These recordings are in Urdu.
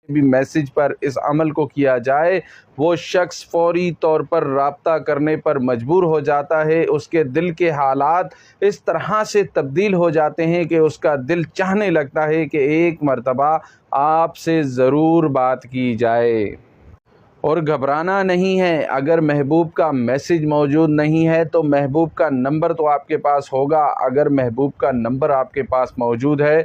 بھی میسج پر اس عمل کو کیا جائے، وہ شخص فوری طور پر رابطہ کرنے پر مجبور ہو جاتا ہے۔ اس کے دل کے حالات اس طرح سے تبدیل ہو جاتے ہیں کہ اس کا دل چاہنے لگتا ہے کہ ایک مرتبہ آپ سے ضرور بات کی جائے۔ اور گھبرانا نہیں ہے، اگر محبوب کا میسج موجود نہیں ہے تو محبوب کا نمبر تو آپ کے پاس ہوگا۔ اگر محبوب کا نمبر آپ کے پاس موجود ہے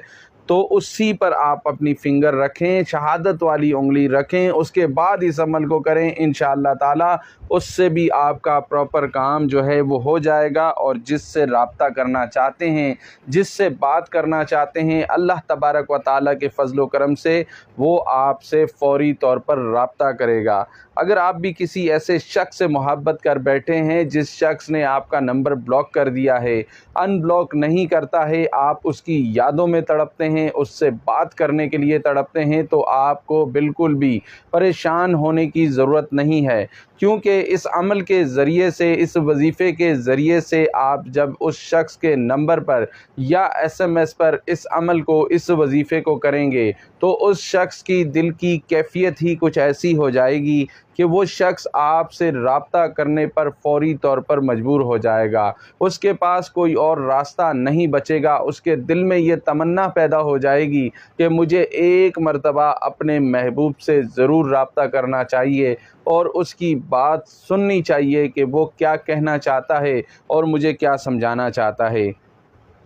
تو اسی پر آپ اپنی فنگر رکھیں، شہادت والی انگلی رکھیں، اس کے بعد اس عمل کو کریں، انشاءاللہ تعالی اس سے بھی آپ کا پراپر کام جو ہے وہ ہو جائے گا۔ اور جس سے رابطہ کرنا چاہتے ہیں، جس سے بات کرنا چاہتے ہیں، اللہ تبارک و تعالیٰ کے فضل و کرم سے وہ آپ سے فوری طور پر رابطہ کرے گا۔ اگر آپ بھی کسی ایسے شخص سے محبت کر بیٹھے ہیں جس شخص نے آپ کا نمبر بلاک کر دیا ہے، ان بلاک نہیں کرتا ہے، آپ اس کی یادوں میں تڑپتے ہیں، اس سے بات کرنے کے لیے تڑپتے ہیں، تو آپ کو بالکل بھی پریشان ہونے کی ضرورت نہیں ہے، کیونکہ اس عمل کے ذریعے سے، اس وظیفے کے ذریعے سے آپ جب اس شخص کے نمبر پر یا SMS پر اس عمل کو، اس وظیفے کو کریں گے تو اس شخص کی دل کی کیفیت ہی کچھ ایسی ہو جائے گی کہ وہ شخص آپ سے رابطہ کرنے پر فوری طور پر مجبور ہو جائے گا۔ اس کے پاس کوئی اور راستہ نہیں بچے گا، اس کے دل میں یہ تمنا پیدا ہو جائے گی کہ مجھے ایک مرتبہ اپنے محبوب سے ضرور رابطہ کرنا چاہیے اور اس کی بات سننی چاہیے کہ وہ کیا کہنا چاہتا ہے اور مجھے کیا سمجھانا چاہتا ہے۔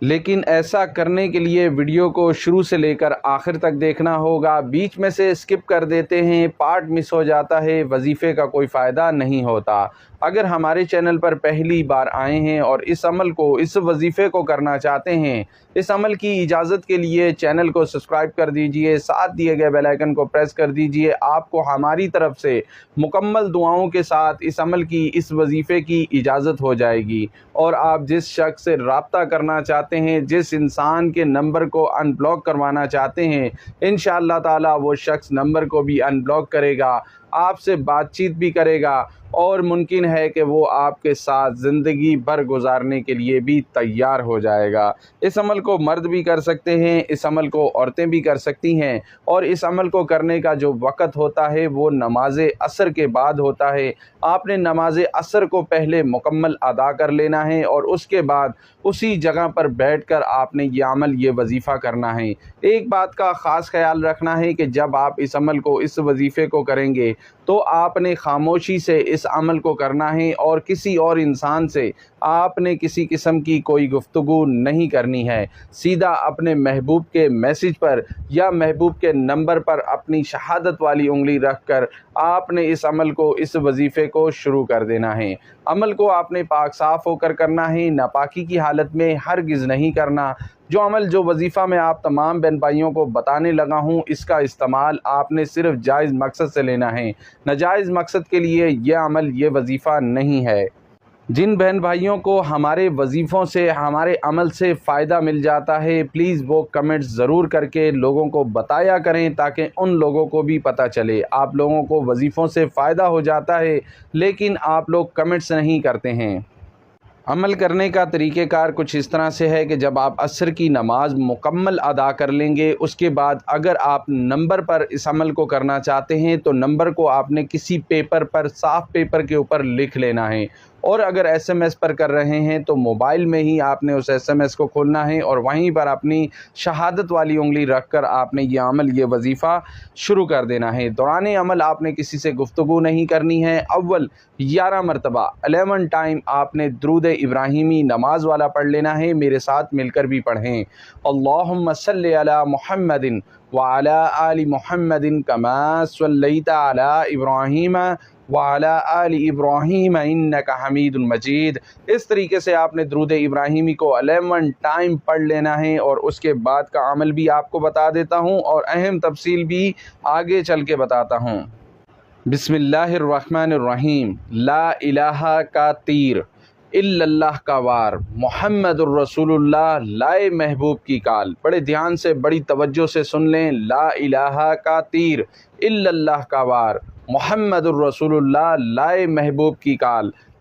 لیکن ایسا کرنے کے لیے ویڈیو کو شروع سے لے کر آخر تک دیکھنا ہوگا، بیچ میں سے اسکپ کر دیتے ہیں، پارٹ مس ہو جاتا ہے، وظیفے کا کوئی فائدہ نہیں ہوتا۔ اگر ہمارے چینل پر پہلی بار آئے ہیں اور اس عمل کو، اس وظیفے کو کرنا چاہتے ہیں، اس عمل کی اجازت کے لیے چینل کو سبسکرائب کر دیجئے، ساتھ دیے گئے بیل آئیکن کو پریس کر دیجئے۔ آپ کو ہماری طرف سے مکمل دعاؤں کے ساتھ اس عمل کی، اس وظیفے کی اجازت ہو جائے گی، اور آپ جس شخص سے رابطہ کرنا چاہتے ہیں، جس انسان کے نمبر کو ان بلاک کروانا چاہتے ہیں، انشاءاللہ تعالی وہ شخص نمبر کو بھی ان بلاک کرے گا، آپ سے بات چیت بھی کرے گا، اور ممکن ہے کہ وہ آپ کے ساتھ زندگی بھر گزارنے کے لیے بھی تیار ہو جائے گا۔ اس عمل کو مرد بھی کر سکتے ہیں، اس عمل کو عورتیں بھی کر سکتی ہیں، اور اس عمل کو کرنے کا جو وقت ہوتا ہے وہ نماز عصر کے بعد ہوتا ہے۔ آپ نے نماز عصر کو پہلے مکمل ادا کر لینا ہے، اور اس کے بعد اسی جگہ پر بیٹھ کر آپ نے یہ عمل، یہ وظیفہ کرنا ہے۔ ایک بات کا خاص خیال رکھنا ہے کہ جب آپ اس عمل کو، اس وظیفے کو کریں گے تو آپ نے خاموشی سے اس عمل کو کرنا ہے، اور کسی اور انسان سے آپ نے کسی قسم کی کوئی گفتگو نہیں کرنی ہے۔ سیدھا اپنے محبوب کے میسج پر یا محبوب کے نمبر پر اپنی شہادت والی انگلی رکھ کر آپ نے اس عمل کو، اس وظیفے کو شروع کر دینا ہے۔ عمل کو آپ نے پاک صاف ہو کر کرنا ہے، ناپاکی کی حالت میں ہرگز نہیں کرنا۔ جو عمل، جو وظیفہ میں آپ تمام بہن بھائیوں کو بتانے لگا ہوں، اس کا استعمال آپ نے صرف جائز مقصد سے لینا ہے، ناجائز مقصد کے لیے یہ عمل، یہ وظیفہ نہیں ہے۔ جن بہن بھائیوں کو ہمارے وظیفوں سے، ہمارے عمل سے فائدہ مل جاتا ہے، پلیز وہ کمنٹس ضرور کر کے لوگوں کو بتایا کریں، تاکہ ان لوگوں کو بھی پتہ چلے۔ آپ لوگوں کو وظیفوں سے فائدہ ہو جاتا ہے لیکن آپ لوگ کمنٹس نہیں کرتے ہیں۔ عمل کرنے کا طریقہ کار کچھ اس طرح سے ہے کہ جب آپ عصر کی نماز مکمل ادا کر لیں گے، اس کے بعد اگر آپ نمبر پر اس عمل کو کرنا چاہتے ہیں تو نمبر کو آپ نے کسی پیپر پر، صاف پیپر کے اوپر لکھ لینا ہے، اور اگر SMS پر کر رہے ہیں تو موبائل میں ہی آپ نے اس SMS کو کھولنا ہے، اور وہیں پر اپنی شہادت والی انگلی رکھ کر آپ نے یہ عمل، یہ وظیفہ شروع کر دینا ہے۔ دوران عمل آپ نے کسی سے گفتگو نہیں کرنی ہے۔ اول 11 مرتبہ 11 ٹائم آپ نے درود ابراہیمی نماز والا پڑھ لینا ہے، میرے ساتھ مل کر بھی پڑھیں۔ اللہم صلی علی محمد وعلی آل محمد کما صلیت علی ابراہیم وعلی آل ابراہیم انک حمید مجید۔ اس طریقے سے آپ نے درود ابراہیمی کو 11 ٹائم پڑھ لینا ہے، اور اس کے بعد کا عمل بھی آپ کو بتا دیتا ہوں، اور اہم تفصیل بھی آگے چل کے بتاتا ہوں۔ بسم اللہ الرحمن الرحیم۔ لا الہ کا تیر، الا اللہ کا وار، محمد الرسول اللہ، لائے محبوب کی کال۔ بڑے دھیان سے، بڑی توجہ سے سن لیں۔ لا الہ کا تیر، الا اللہ کا وار، محمد الرسول اللہ، لائے محبوب کی کال۔